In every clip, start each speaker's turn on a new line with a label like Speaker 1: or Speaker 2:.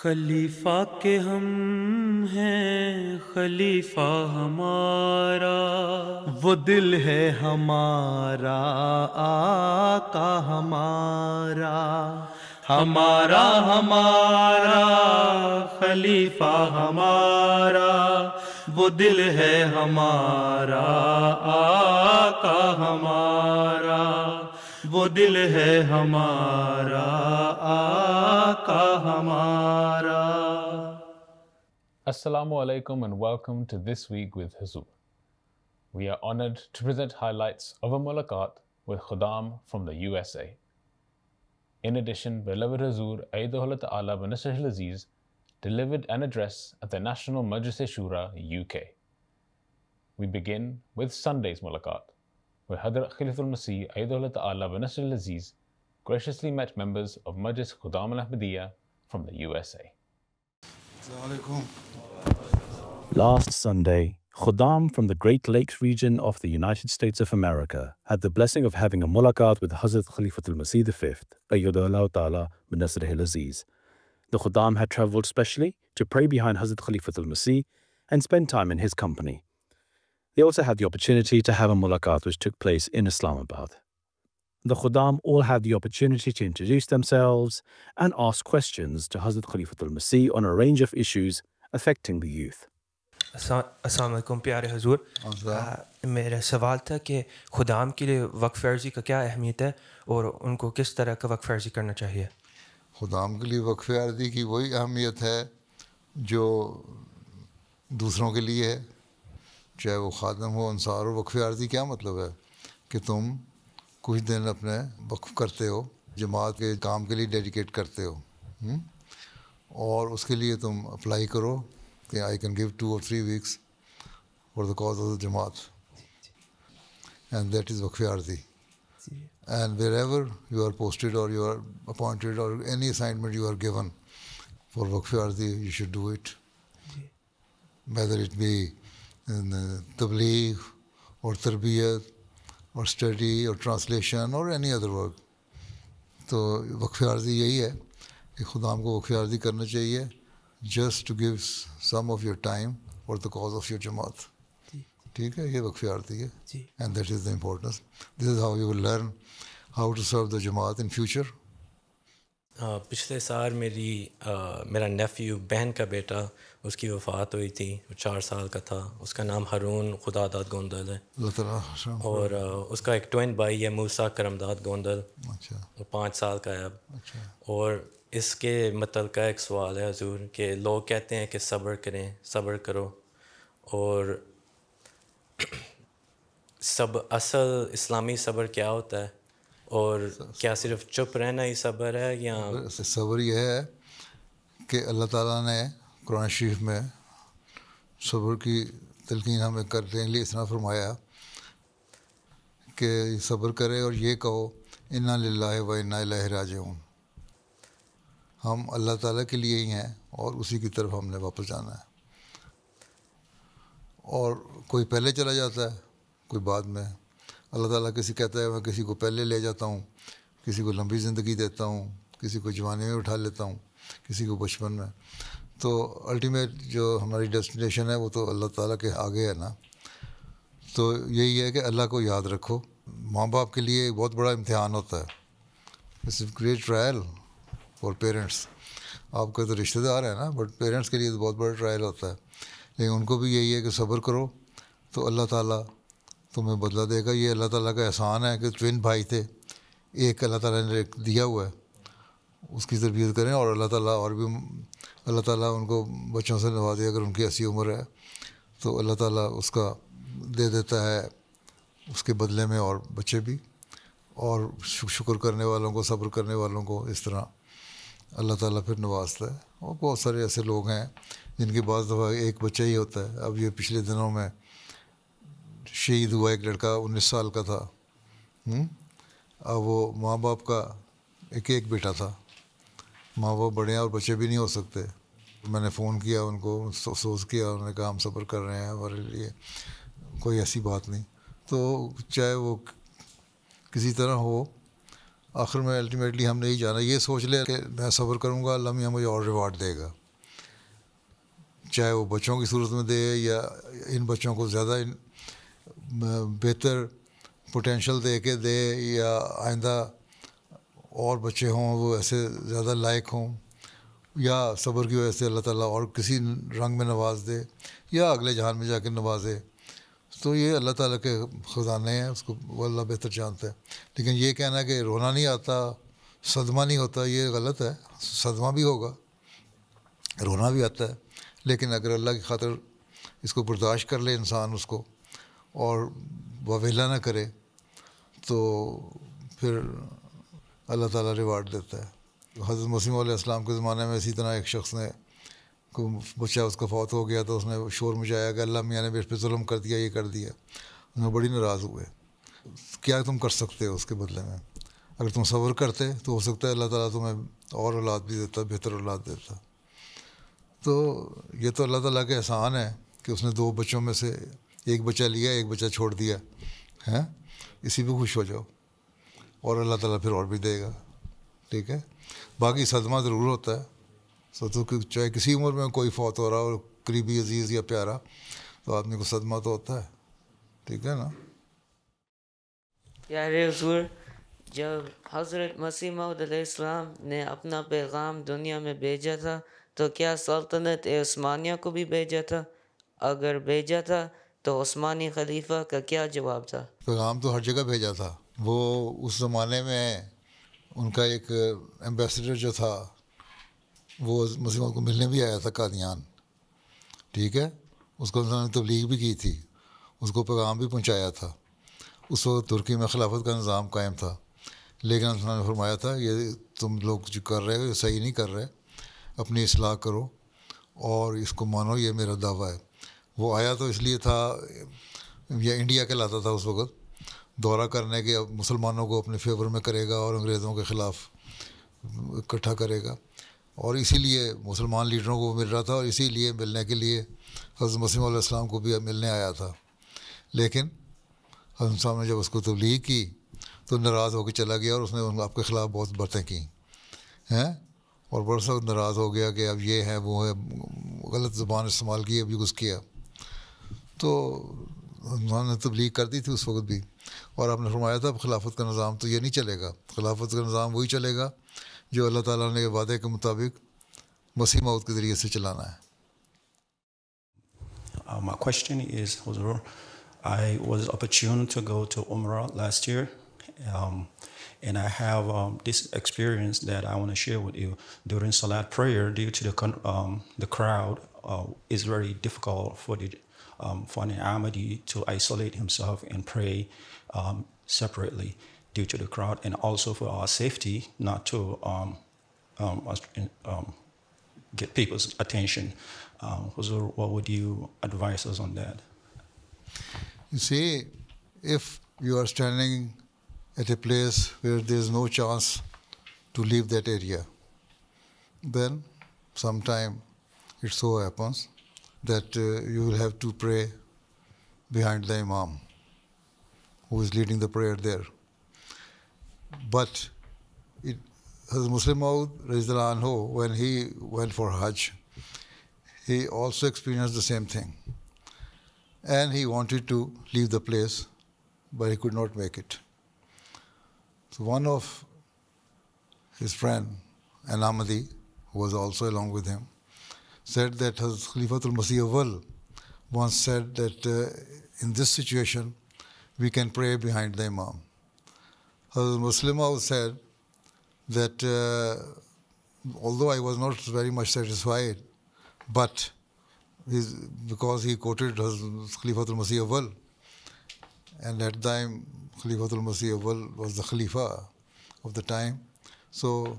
Speaker 1: خلیفہ کے ہم ہیں خلیفہ ہمارا، وہ دل ہے ہمارا آقا ہمارا، ہمارا ہمارا خلیفہ ہمارا، وہ دل ہے ہمارا آقا ہمارا، وہ دل ہے ہمارا آقا ہمارا۔
Speaker 2: Assalamu alaikum and welcome to This Week with Huzoor. We are honored to present highlights of a Mulaqat with Khuddam from the USA. In addition, beloved Huzoor Aidahullah Ta'ala bin Nasrihil Aziz delivered an address at the National Majlis-e-Shura UK. We begin with Sunday's Mulaqat, where Hazrat Khalifatul Masih Aidahullah Ta'ala bin Nasrihil Aziz graciously met members of Majlis Khuddam al-Ahmadiyya from the USA.
Speaker 3: Last Sunday, Khuddam from the Great Lakes region of the United States of America had the blessing of having a mulaqat with Hazrat Khalifatul Masih V, Ayyadahullah Ta'ala bin Nasrihil Aziz. The Khuddam had travelled specially to pray behind Hazrat Khalifatul Masih and spend time in his company. They also had the opportunity to have a mulaqat which took place in Islamabad. The Khuddam all had the opportunity to introduce themselves and ask questions to Hazrat Khalifatul Masih on a range of issues affecting the youth.
Speaker 4: السلام علیکم پیارے حضور، میرا سوال تھا کہ خدام کے لیے وقف عرضی کا کیا اہمیت ہے اور ان کو کس طرح کا وقف عرضی کرنا چاہیے؟
Speaker 5: خدام کے لیے وقف عرضی کی وہی اہمیت ہے جو دوسروں کے لیے ہے، چاہے وہ خادم ہو انصار ہو۔ وقف عرضی کیا مطلب ہے کہ تم کچھ دن اپنے وقف کرتے ہو، جماعت کے کام کے لیے ڈیڈیکیٹ کرتے ہو، اور اس کے لیے تم اپلائی کرو کہ I can give 2 or 3 weeks for the cause of the Jamaat, and that is Waqf Arzi. And wherever you are posted or you are appointed or any assignment you are given for Waqf Arzi, you should do it, whether it be in tabligh or tarbiyat or study or translation or any other work. تو وقف عرضی یہی ہے کہ خدام کو وقف عرضی کرنا چاہیے just to give some of your time for the cause of your Jamaat. ٹھیک ہے، یہ وقف عرضی ہے، and that is the importance. This is how you will learn how to serve the Jamaat in future.
Speaker 6: پچھلے سال میرا nephew بہن کا بیٹا اس کی وفات ہوئی تھی، وہ 4 سال کا تھا، اس کا نام ہارون خدا داد گوندل ہے، اور اس کا ایک ٹوین بھائی ہے موسیٰ کرم داد گوندل، وہ 5 سال کا ہے اب۔ اور اس کے متعلقہ ایک سوال ہے حضور کہ لوگ کہتے ہیں کہ صبر کریں، صبر کرو، اور اصل اسلامی صبر کیا ہوتا ہے، اور کیا صرف چپ رہنا ہی صبر ہے یا
Speaker 5: صبر یہ ہے کہ اللہ تعالیٰ نے قرآن شریف میں صبر کی تلقین ہمیں کرنے کے لیے اس طرح فرمایا کہ صبر کرے اور یہ کہو انا للہ و انا الیہ راجعون، ہم اللہ تعالیٰ کے لیے ہی ہیں اور اسی کی طرف ہم نے واپس جانا ہے۔ اور کوئی پہلے چلا جاتا ہے، کوئی بعد میں۔ اللہ تعالیٰ کسی کہتا ہے میں کسی کو پہلے لے جاتا ہوں، کسی کو لمبی زندگی دیتا ہوں، کسی کو جوانی میں اٹھا لیتا ہوں، کسی کو بچپن میں۔ تو الٹیمیٹ جو ہماری ڈیسٹینیشن ہے وہ تو اللہ تعالیٰ کے آگے ہے نا۔ تو یہی ہے کہ اللہ کو یاد رکھو۔ ماں باپ کے لیے ایک بہت بڑا امتحان ہوتا ہے، it's a great trial for parents. آپ کا تو رشتہ دار ہے نا، بٹ پیرنٹس کے لیے تو بہت بڑا ٹرائل ہوتا ہے، لیکن ان کو بھی یہی ہے کہ صبر کرو تو اللہ تعالیٰ تمہیں بدلہ دے گا۔ یہ اللہ تعالیٰ کا احسان ہے کہ ٹوین بھائی تھے، ایک اللہ تعالیٰ نے دیا ہوا ہے، اس کی تربیت کریں، اور اللہ تعالیٰ اور بھی اللہ تعالیٰ ان کو بچوں سے نوازے۔ اگر ان کی ایسی عمر ہے تو اللہ تعالیٰ اس کا دے دیتا ہے اس کے بدلے میں اور بچے بھی، اور شکر کرنے والوں کو، صبر کرنے والوں کو اس طرح اللہ تعالیٰ پھر نوازتا ہے۔ اور بہت سارے ایسے لوگ ہیں جن کے بعض دفعہ ایک بچہ ہی ہوتا ہے۔ اب یہ پچھلے دنوں میں شہید ہوا ایک لڑکا، 19 سال کا تھا، اب وہ ماں باپ کا ایک بیٹا تھا، ماں باپ بڑے ہیں اور بچے بھی نہیں ہو سکتے۔ میں نے فون کیا ان کو، افسوس کیا، انہوں نے کہا ہم صبر کر رہے ہیں، ہمارے لیے کوئی ایسی بات نہیں۔ تو چاہے وہ کسی طرح ہو، آخر میں الٹیمیٹلی ہم نے یہی جانا یہ سوچ لیا کہ میں صبر کروں گا، اللہ میاں مجھے اور ریوارڈ دے گا، چاہے وہ بچوں کی صورت میں دے یا ان بچوں کو زیادہ بہتر پوٹینشیل دے کے دے، یا آئندہ اور بچے ہوں وہ ایسے زیادہ لائق ہوں، یا صبر کی وجہ سے اللہ تعالیٰ اور کسی رنگ میں نواز دے، یا اگلے جہان میں جا کے نوازے. تو یہ اللہ تعالیٰ کے خزانے ہیں، اس کو وہ اللہ بہتر جانتا ہے. لیکن یہ کہنا کہ رونا نہیں آتا، صدمہ نہیں ہوتا، یہ غلط ہے. صدمہ بھی ہوگا، رونا بھی آتا ہے، لیکن اگر اللہ کی خاطر اس کو برداشت کر لے انسان اس کو اور واویلا نہ کرے تو پھر اللہ تعالیٰ ریوارڈ دیتا ہے. حضرت مسیح علیہ السلام کے زمانے میں اسی طرح ایک شخص نے کو بچہ اس کا فوت ہو گیا تو اس نے شور مچایا کہ اللہ میاں نے میرے پہ ظلم کر دیا، یہ کر دیا. اس میں بڑی ناراض ہوئے. کیا تم کر سکتے ہو اس کے بدلے میں؟ اگر تم صبر کرتے تو ہو سکتا ہے اللہ تعالیٰ تمہیں اور اولاد بھی دیتا، بہتر اولاد دیتا. تو یہ تو اللہ تعالیٰ کا احسان ہے کہ اس نے 2 بچوں میں سے ایک بچہ لیا، ایک بچہ چھوڑ دیا ہے. اسی پہ خوش ہو جاؤ اور اللہ تعالیٰ پھر اور بھی دے گا. ٹھیک ہے. باقی صدمہ ضرور ہوتا ہے. تو چاہے کسی عمر میں کوئی فوت ہو رہا ہو، قریبی عزیز یا پیارا، تو آدمی کو صدمہ تو ہوتا ہے. ٹھیک ہے نا.
Speaker 7: پیارے حضور، جب حضرت مسیح موعود علیہ السلام نے اپنا پیغام دنیا میں بھیجا تھا تو کیا سلطنت عثمانیہ کو بھی بھیجا تھا؟ اگر بھیجا تھا تو عثمانی خلیفہ کا کیا جواب تھا؟
Speaker 5: پیغام تو ہر جگہ بھیجا تھا. وہ اس زمانے میں ان کا ایک ایمبیسڈر جو تھا وہ مسیح موعود کو ملنے بھی آیا تھا قادیان. ٹھیک ہے. اس کو انہوں نے تبلیغ بھی کی تھی، اس کو پیغام بھی پہنچایا تھا. اس وقت ترکی میں خلافت کا نظام قائم تھا، لیکن انہوں نے فرمایا تھا یہ تم لوگ جو کر رہے ہو یہ صحیح نہیں کر رہے، اپنی اصلاح کرو اور اس کو مانو، یہ میرا دعویٰ ہے. وہ آیا تو اس لیے تھا، یہ انڈیا کہلاتا تھا اس وقت، دورہ کرنے کے مسلمانوں کو اپنے فیور میں کرے گا اور انگریزوں کے خلاف اکٹھا کرے گا. اور اسی لیے مسلمان لیڈروں کو مل رہا تھا اور اسی لیے ملنے کے لیے حضرت مسیح علیہ السلام کو بھی ملنے آیا تھا. لیکن حضرت صاحب نے جب اس کو تبلیغ کی تو ناراض ہو کے چلا گیا اور اس نے آپ کے خلاف بہت باتیں کی ہیں، اور بڑا سخت ناراض ہو گیا کہ اب یہ ہے وہ ہے، غلط زبان استعمال کی، ابھی کچھ کیا. تو انہوں نے تبلیغ کر دی تھی اس وقت بھی، اور آپ نے فرمایا تھا خلافت کا نظام تو یہ نہیں چلے گا، خلافت کا نظام وہی چلے گا جو اللہ تعالیٰ نے وعدے کے مطابق مسیح موعود کے ذریعے سے چلانا ہے.
Speaker 8: My question is, Huzoor, I was opportune to go to Umrah last year, and I have this experience that I want to share with you. During Salat prayer, due to the crowd, is very difficult for an Ahmadi to isolate himself and pray separately due to the crowd, and also for our safety not to get people's attention. Huzoor, what would you advise us on that?
Speaker 5: You see, if you are standing at a place where there is no chance to leave that area, then sometime it so happens that you will have to pray behind the Imam who is leading the prayer there. But Hazrat Muslim Maud Rizal Anhu, when he went for Hajj, he also experienced the same thing. And he wanted to leave the place, but he could not make it. So one of his friend, an Ahmadi, who was also along with him, said that Hazrat Khalifatul Masih V once said that in this situation, we can pray behind the Imam. Hazrat Muslim said that although I was not very much satisfied, but because he quoted Hazrat Khalifatul Masih V, and at the time Khalifatul Masih V was the Khalifa of the time, so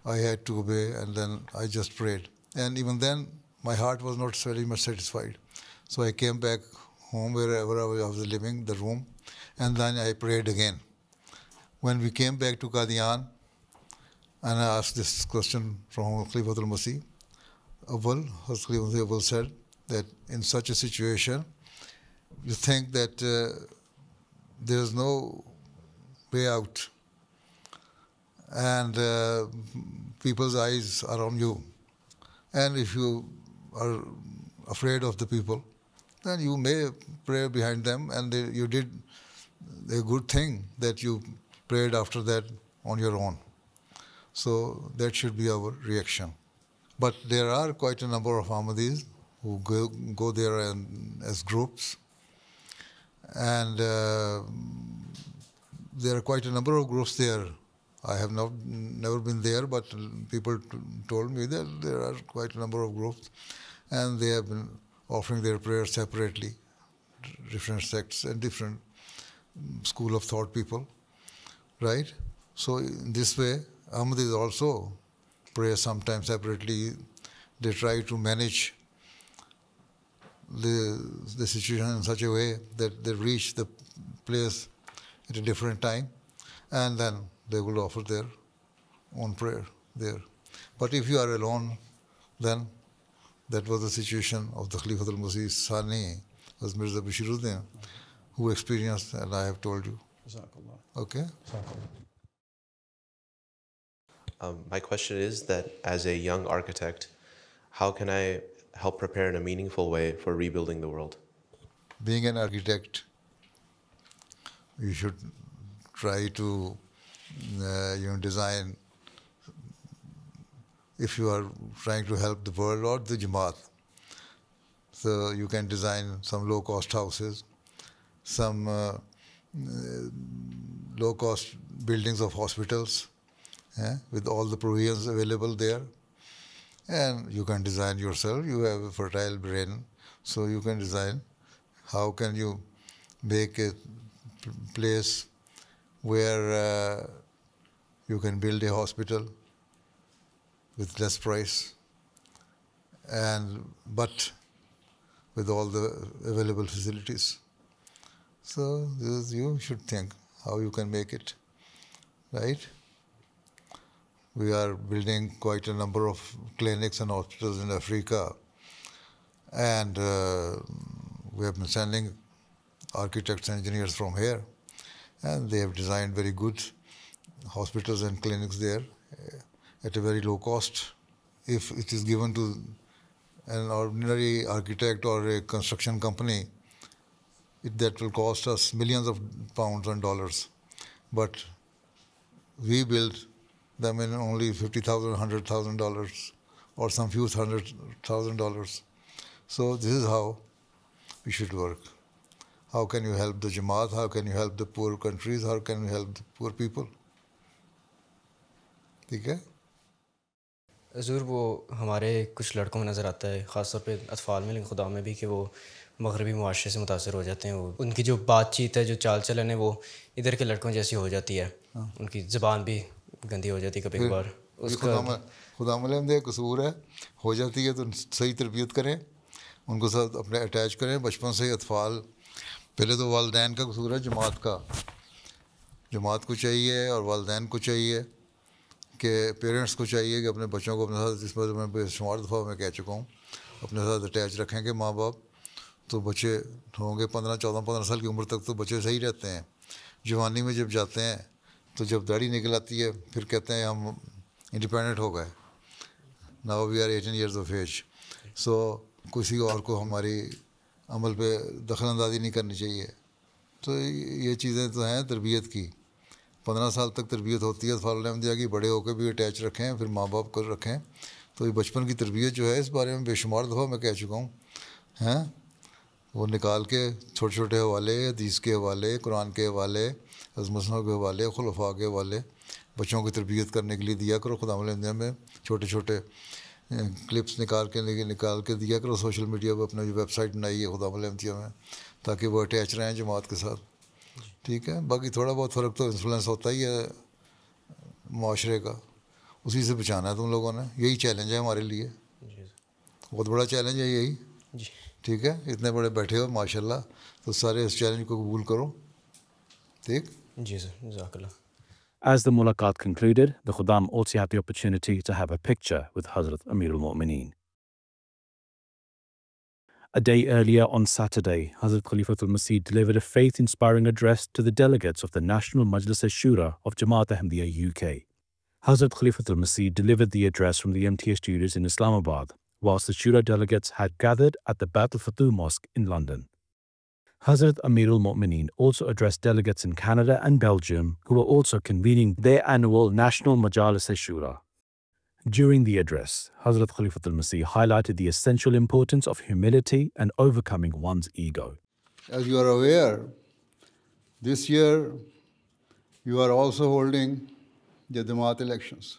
Speaker 5: I had to obey, and then I just prayed. And even then my heart was not very much satisfied. So I came back home, wherever I was living, the room, and then I prayed again. When we came back to Qadian, and I asked this question from Khalifatul Masih V, Hazrat Khalifatul Masih V said that in such a situation, you think that there is no way out. and people's eyes are on you. And if you are afraid of the people, then you may pray behind them, and you did a good thing that you prayed after that on your own. So that should be our reaction. But there are quite a number of Ahmadis who go there as groups, and there are quite a number of groups there. I have never been there, but people told me that there are quite a number of groups, and they have been offering their prayers separately, different sects and different school of thought people, right? So in this way, Ahmadis also pray sometimes separately. They try to manage the situation in such a way that they reach the place at a different time, and then they will offer their own prayer there. But if you are alone, then that was the situation of the Khalifatul Masih Sani, as Mirza Bashiruddin, who experienced, and I have told you. Okay?
Speaker 9: My question is that as a young architect, how can I help prepare in a meaningful way for rebuilding the world?
Speaker 5: Being an architect, you should try to design, if you are trying to help the world or the Jamaat. So you can design some low-cost houses, some low-cost buildings of hospitals, with all the provisions available there. And you can design yourself. You have a fertile brain, so you can design. How can you make a place where you can build a hospital with less price, but with all the available facilities? So you should think how you can make it, right? We are building quite a number of clinics and hospitals in Africa, and we have been sending architects and engineers from here, and they have designed very good hospitals and clinics there at a very low cost. If it is given to an ordinary architect or a construction company, that will cost us millions of pounds and dollars. But we build them in only $50,000, $100,000, or some few $100,000. So this is how we should work. How can you help the Jamaat? How can you help the poor countries? How can you help the poor people? ठीक है?
Speaker 10: हुजूर वो हमारे कुछ लड़कों में नज़र आता है, ख़ास तौर पे अतफ़ाल में लेकिन खुदा में भी, कि वो मगरबी मुआशरे से मुतासर हो जाते हैं। वो उनकी जो बातचीत है, जो चाल चलन है, वो इधर के लड़कों जैसी हो जाती है। उनकी ज़बान भी गंदी हो जाती है कभी कभार। उसका
Speaker 5: खुदा मलम दे कसूर है, हो जाती है तो सही तरबियत करें, उनको साथ अपने अटैच करें बचपन से ही। अतफ़ाल पहले तो वालिदैन का कसूर है, जमात का। जमात को चाहिए और वालिदैन को चाहिए कि पेरेंट्स को चाहिए कि अपने बच्चों को अपने साथ, जिस पर मैं बेशुमार दफ़ा मैं कह चुका हूँ, अपने साथ अटैच रखेंगे माँ बाप, तो बच्चे होंगे 15 साल की उम्र तक तो बच्चे सही रहते हैं। जवानी में जब जाते हैं तो जब दाढ़ी निकल आती है फिर कहते हैं हम इंडिपेंडेंट हो गए, now we are 18 years of age। So किसी और को हमारी अमल पे दखल अंदाजी नहीं करनी चाहिए। तो ये चीज़ें तो हैं तरबियत की। 15 साल तक तरबियत होती है। फाल दिया कि बड़े होकर भी अटैच रखें, फिर माँ बाप को रखें। तो ये बचपन की तरबियत जो है, इस बारे में बेशुमार दफ़ा मैं कह चुका हूँ, हैं वो निकाल के छोटे छोटे हवाले, हदीस के हवाले, कुरान के हवाले, अज़मसनों के हवाले, खुलफा के हवाले बच्चों की तरबियत करने के लिए दिया करो। खुदा में छोटे छोटे क्लिप्स निकाल के दिया करो सोशल मीडिया पर। अपने जो वेबसाइट बनाई है खुदा में, ताकि वो अटैच रहें जमात के साथ। ठीक है, बाकी थोड़ा बहुत फ़र्क तो इन्फ्लुएंस होता ही है माशरे का, उसी से बचाना है तुम लोगों ने। यही चैलेंज है हमारे लिए, बहुत बड़ा चैलेंज है यही। ठीक है, इतने बड़े बैठे हो माशाल्लाह, तो सारे इस चैलेंज को कबूल करो। ठीक
Speaker 10: जी सर, जज़ाकल्लाह।
Speaker 3: As the Mulaqat concluded, the Khuddam also had the opportunity to have a picture with Hazrat Amir al-Mu'mineen. A day earlier on Saturday, Hazrat Khalifatul Masih delivered a faith-inspiring address to the delegates of the National Majlis-e-Shura of Ahmadis UK. Hazrat Khalifatul Masih delivered the address from the MTA studios in Islamabad, whilst the Shura delegates had gathered at the Battle Fatu Mosque in London. Hazrat Amirul Mu'mineen also addressed delegates in Canada and Belgium who were also convening their annual National Majlis-e-Shura. During the address, Hazrat Khalifatul Masih highlighted the essential importance of humility and overcoming one's ego.
Speaker 5: As you are aware, this year you are also holding the Jamaat elections.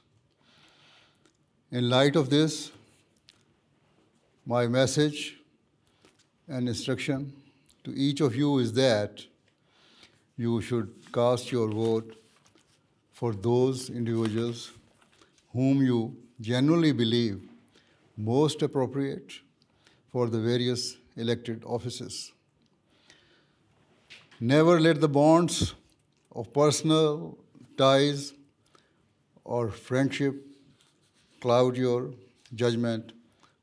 Speaker 5: In light of this, my message and instruction to each of you is that you should cast your vote for those individuals whom you genuinely believe most appropriate for the various elected offices. Never let the bonds of personal ties or friendship cloud your judgment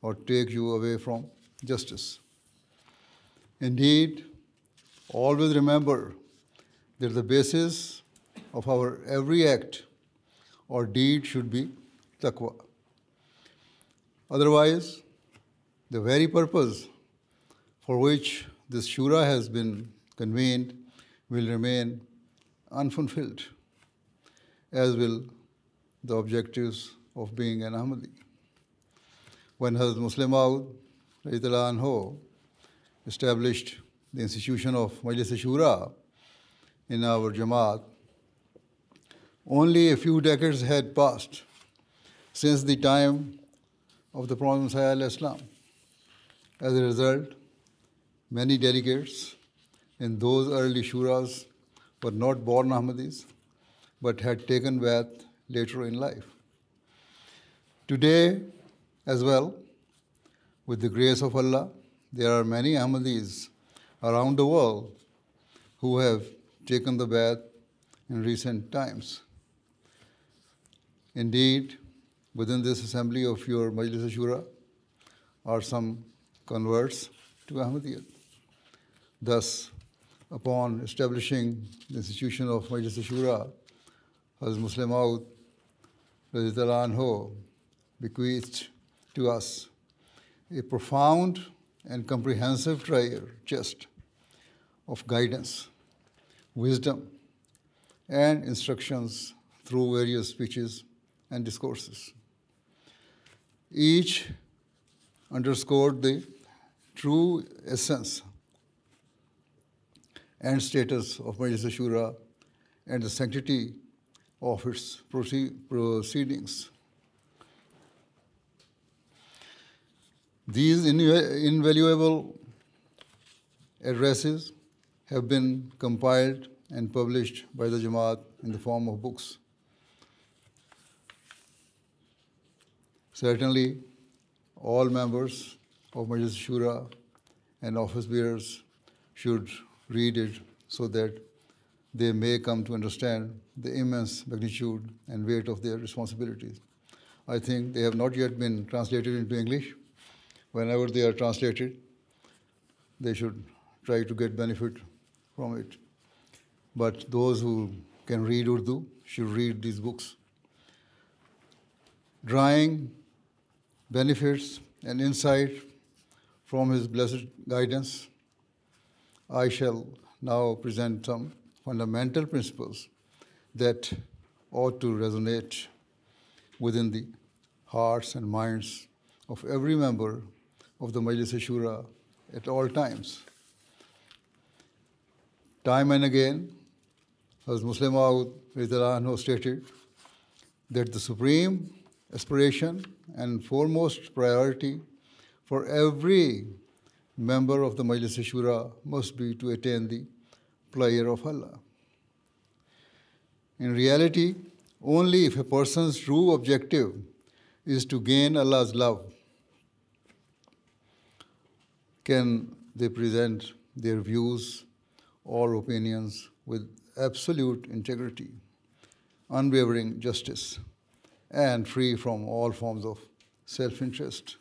Speaker 5: or take you away from justice. Indeed, always remember that the basis of our every act or deed should be taqwa. Otherwise, the very purpose for which this shura has been convened will remain unfulfilled, as will the objectives of being an Ahmadi. When Hazrat Muslim Maud radhiyallahu anhu established the institution of Majlis-e-Shura in our Jamaat, only a few decades had passed since the time of the Prophet Messiah al-Islam. As a result, many delegates in those early shuras were not born Ahmadis, but had taken bath later in life. Today, as well, with the grace of Allah, there are many Ahmadis around the world who have taken the bath in recent times. Indeed, within this assembly of your Majlis-e-Shura are some converts to Ahmadiyyat. Thus, upon establishing the institution of Majlis-e-Shura, Hazrat Muslim Maud radhiyallahu anhu bequeathed to us a profound and comprehensive chest of guidance, wisdom, and instructions through various speeches and discourses. Each underscored the true essence and status of Majlis-e-Shura and the sanctity of its proceedings. These invaluable addresses have been compiled and published by the Jamaat in the form of books. Certainly, all members of Majlis-e-Shura and office bearers should read it so that they may come to understand the immense magnitude and weight of their responsibilities. I think they have not yet been translated into English. Whenever they are translated, they should try to get benefit from it. But those who can read Urdu should read these books. Drawing benefits and insight from his blessed guidance, I shall now present some fundamental principles that ought to resonate within the hearts and minds of every member of the Majlis-e-Shura at all times. Time and again, as Muslim Maud radhiyallahu anhu stated that the supreme aspiration and foremost priority for every member of the Majlis-e-Shura must be to attain the pleasure of Allah. In reality, only if a person's true objective is to gain Allah's love can they present their views or opinions with absolute integrity, unwavering justice, and free from all forms of self-interest.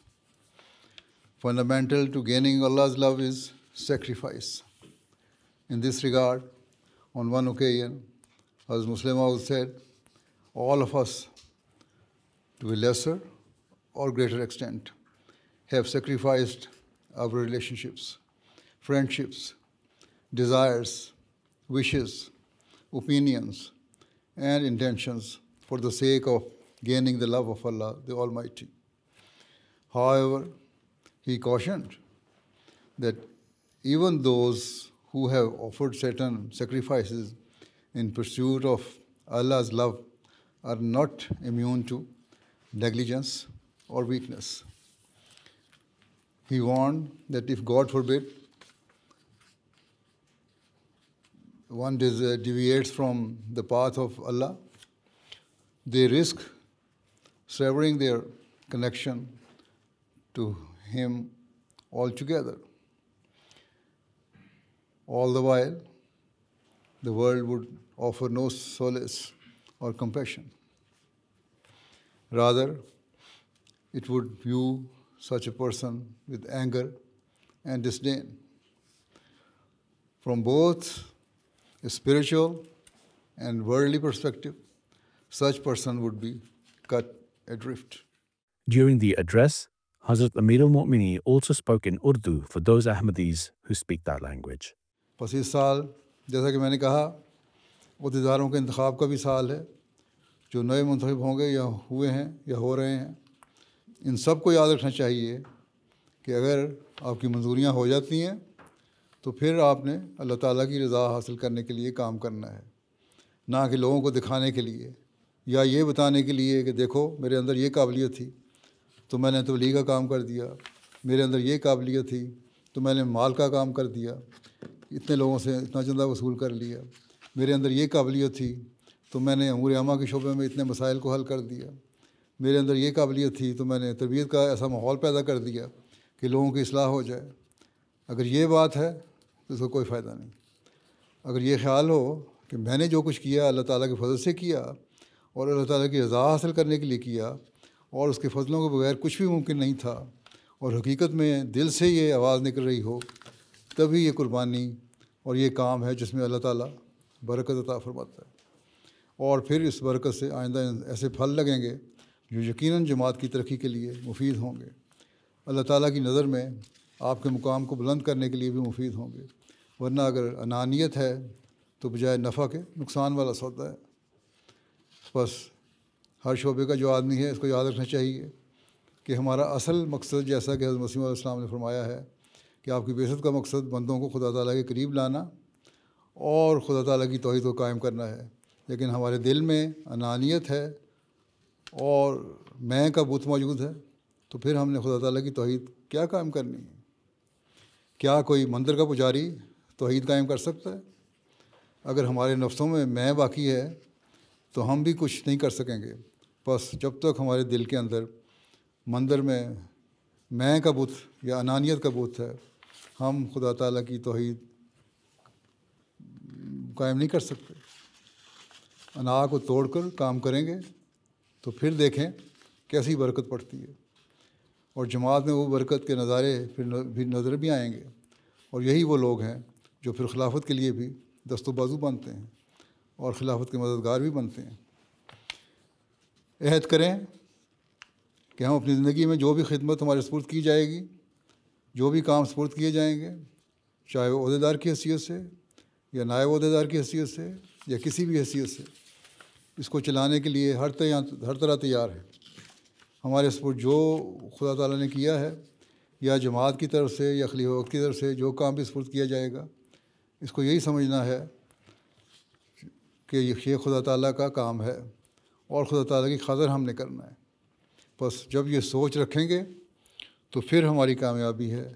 Speaker 5: Fundamental to gaining Allah's love is sacrifice. In this regard, on one occasion, as Muslim Maud said, all of us to a lesser or greater extent, have sacrificed our relationships, friendships, desires, wishes, opinions, and intentions for the sake of gaining the love of Allah, the Almighty. However, he cautioned that even those who have offered certain sacrifices in pursuit of Allah's love are not immune to negligence or weakness. He warned that if, God forbid, one deviates from the path of Allah, they risk severing their connection to Him altogether. All the while, the world would offer no solace or compassion. Rather, it would view such a person with anger and disdain. From both a spiritual and worldly perspective, such person would be cut adrift.
Speaker 3: During the address, Hazrat Amir al-Mu'mineen also spoke in Urdu for those Ahmadis who speak that language.
Speaker 5: پس اس سال جیسا کہ میں نے کہا عہدیداروں کے انتخاب کا بھی سال ہے جو نئے منتخب ہوں گے یا ہوئے ہیں یا ہو رہے ہیں. ان سب کو یاد رکھنا چاہیے کہ اگر آپ کی منظوریاں ہو جاتی ہیں تو پھر آپ نے اللہ تعالیٰ کی رضا حاصل کرنے کے لیے کام کرنا ہے, نہ کہ لوگوں کو دکھانے کے لیے یا یہ بتانے کے لیے کہ دیکھو میرے اندر یہ قابلیت تھی تو میں نے تبلیغ کا کام کر دیا, میرے اندر یہ قابلیت تھی تو میں نے مال کا کام کر دیا, اتنے لوگوں سے اتنا چندہ وصول کر لیا, میرے اندر یہ قابلیت تھی تو میں نے امور عامہ کے شعبے میں اتنے مسائل کو حل کر دیا, میرے اندر یہ قابلیت تھی تو میں نے تربیت کا ایسا ماحول پیدا کر دیا کہ لوگوں کی اصلاح ہو جائے. اگر یہ بات ہے تو اس کا کوئی فائدہ نہیں. اگر یہ خیال ہو کہ میں نے جو کچھ کیا اللہ تعالیٰ کے فضل سے کیا اور اللہ تعالیٰ کی رضا حاصل کرنے کے لیے کیا اور اس کے فضلوں کے بغیر کچھ بھی ممکن نہیں تھا, اور حقیقت میں دل سے یہ آواز نکل رہی ہو, تبھی یہ قربانی اور یہ کام ہے جس میں اللہ تعالیٰ برکت عطا فرماتا ہے. اور پھر اس برکت سے آئندہ ایسے پھل لگیں گے جو یقیناً جماعت کی ترقی کے لیے مفید ہوں گے, اللہ تعالیٰ کی نظر میں آپ کے مقام کو بلند کرنے کے لیے بھی مفید ہوں گے. ورنہ اگر انانیت ہے تو بجائے نفع کے نقصان والا سودا ہے. بس ہر شعبے کا جو آدمی ہے اس کو یاد رکھنا چاہیے کہ ہمارا اصل مقصد, جیسا کہ حضرت مسیح علیہ السلام نے فرمایا ہے کہ آپ کی بعثت کا مقصد بندوں کو خدا تعالیٰ کے قریب لانا اور خدا تعالیٰ کی توحید کو قائم کرنا ہے. لیکن ہمارے دل میں انانیت ہے اور میں کا بت موجود ہے, تو پھر ہم نے خدا تعالیٰ کی توحید کیا قائم کرنی ہے؟ کیا کوئی مندر کا پجاری توحید قائم کر سکتا ہے؟ اگر ہمارے نفسوں میں باقی ہے تو ہم بھی کچھ نہیں کر سکیں گے. بس جب تک ہمارے دل کے اندر مندر میں کا بت یا انانیت کا بت ہے, ہم خدا تعالیٰ کی توحید قائم نہیں کر سکتے. انا کو توڑ کر کام کریں گے تو پھر دیکھیں کیسی برکت پڑتی ہے, اور جماعت میں وہ برکت کے نظارے پھر بھی نظر بھی آئیں گے. اور یہی وہ لوگ ہیں جو پھر خلافت کے لیے بھی دست و بازو بنتے ہیں اور خلافت کے مددگار بھی بنتے ہیں. عہد کریں کہ ہم اپنی زندگی میں جو بھی خدمت ہمارے سپرد کی جائے گی, جو بھی کام سپرد کیے جائیں گے, چاہے وہ عہدیدار کی حیثیت سے یا نائب عہدیدار کی حیثیت سے یا کسی بھی حیثیت سے, اس کو چلانے کے لیے ہر طرح تیار ہے. ہمارے سپرد جو خدا تعالیٰ نے کیا ہے یا جماعت کی طرف سے یا خلیفہ وقت کی طرف سے جو کام بھی سپرد کیا جائے گا, اس کو یہی سمجھنا ہے کہ یہ خدا تعالیٰ کا کام ہے اور خدا تعالیٰ کی خاطر ہم نے کرنا ہے. بس جب یہ سوچ رکھیں گے تو پھر ہماری کامیابی ہے.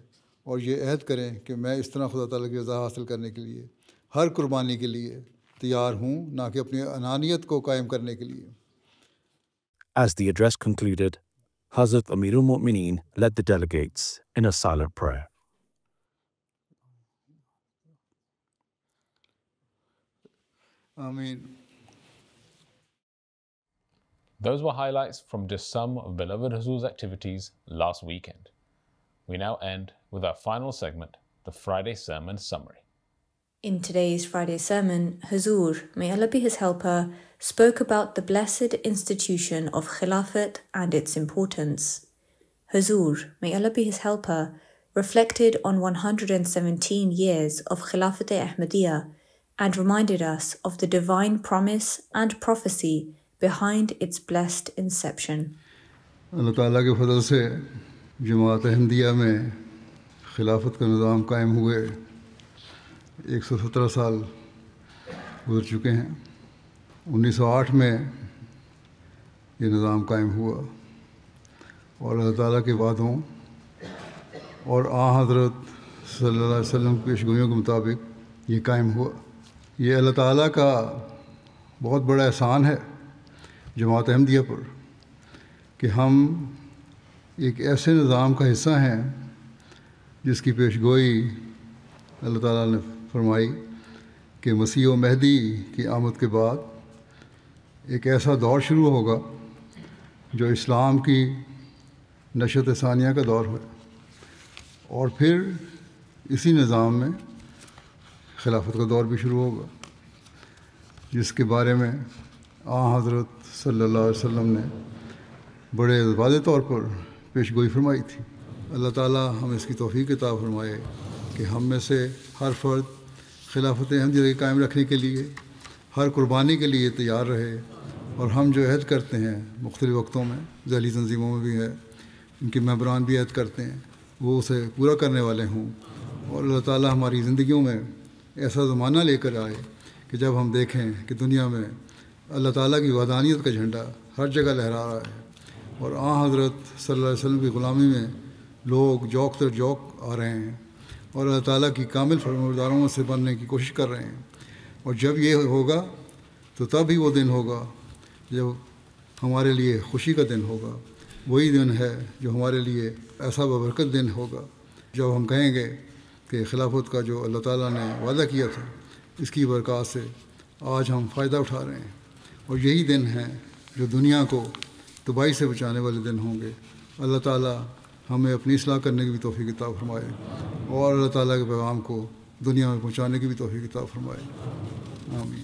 Speaker 5: اور یہ عہد کریں کہ میں اس طرح خدا تعالیٰ کی رضا حاصل کرنے کے لیے ہر قربانی کے لیے تیار ہوں, نہ کہ اپنی انانیت کو قائم کرنے کے لیے.
Speaker 3: As the address concluded, Hazrat Amir al-Mu'mineen led the delegates in a silent prayer.
Speaker 5: Ameen.
Speaker 2: Those were highlights from just some of beloved Huzoor's activities last weekend. We now end with our final segment, the Friday Sermon Summary.
Speaker 11: In today's Friday sermon, Huzoor, may Allah be his helper, spoke about the blessed institution of Khilafat and its importance. Huzoor, may Allah be his helper, reflected on 117 years of Khilafat-e-Ahmadiyya and reminded us of the divine promise and prophecy behind its blessed inception.
Speaker 5: اللہ تعالیٰ کے فضل سے جماعت احمدیہ میں خلافت کا نظام قائم ہوئے 117 سال گزر چکے ہیں. 1908 میں یہ نظام قائم ہوا اور اللہ تعالیٰ کے وعدوں اور حضرت صلی اللہ علیہ وسلم کی پیشگوئیوں کے مطابق یہ قائم ہوا. یہ اللہ تعالیٰ کا بہت بڑا احسان ہے جماعت احمدیہ پر کہ ہم ایک ایسے نظام کا حصہ ہیں جس کی پیشگوئی اللہ تعالیٰ نے فرمائی کہ مسیح و مہدی کی آمد کے بعد ایک ایسا دور شروع ہوگا جو اسلام کی نشأت ثانیہ کا دور ہے، اور پھر اسی نظام میں خلافت کا دور بھی شروع ہوگا، جس کے بارے میں حضرت صلی اللہ علیہ وسلم نے بڑے واضح طور پر پیشگوئی فرمائی تھی. اللہ تعالیٰ ہمیں اس کی توفیق عطا فرمائے کہ ہم میں سے ہر فرد خلافت احمدیہ کو قائم رکھنے کے لیے ہر قربانی کے لیے تیار رہے، اور ہم جو عہد کرتے ہیں مختلف وقتوں میں، ذیلی تنظیموں میں بھی ہے، ان کے ممبران بھی عہد کرتے ہیں، وہ اسے پورا کرنے والے ہوں، اور اللہ تعالیٰ ہماری زندگیوں میں ایسا زمانہ لے کر آئے کہ جب ہم دیکھیں کہ دنیا میں اللہ تعالیٰ کی وحدانیت کا جھنڈا ہر جگہ لہرا رہا ہے، اور حضرت صلی اللہ علیہ وسلم کی غلامی میں لوگ جوک تر جوک آ رہے ہیں اور اللہ تعالیٰ کی کامل فرمانبرداروں سے بننے کی کوشش کر رہے ہیں. اور جب یہ ہوگا تو تب ہی وہ دن ہوگا جب ہمارے لیے خوشی کا دن ہوگا. وہی دن ہے جو ہمارے لیے ایسا بابرکت دن ہوگا جب ہم کہیں گے کہ خلافت کا جو اللہ تعالیٰ نے وعدہ کیا تھا اس کی برکات سے آج ہم فائدہ اٹھا رہے ہیں، اور یہی دن ہیں جو دنیا کو تباہی سے بچانے والے دن ہوں گے. اللہ تعالیٰ ہمیں اپنی اصلاح کرنے کی بھی توفیق عطا فرمائے، اور اللہ تعالیٰ کے پیغام کو دنیا میں پہنچانے کی بھی توفیق عطا فرمائے. آمین.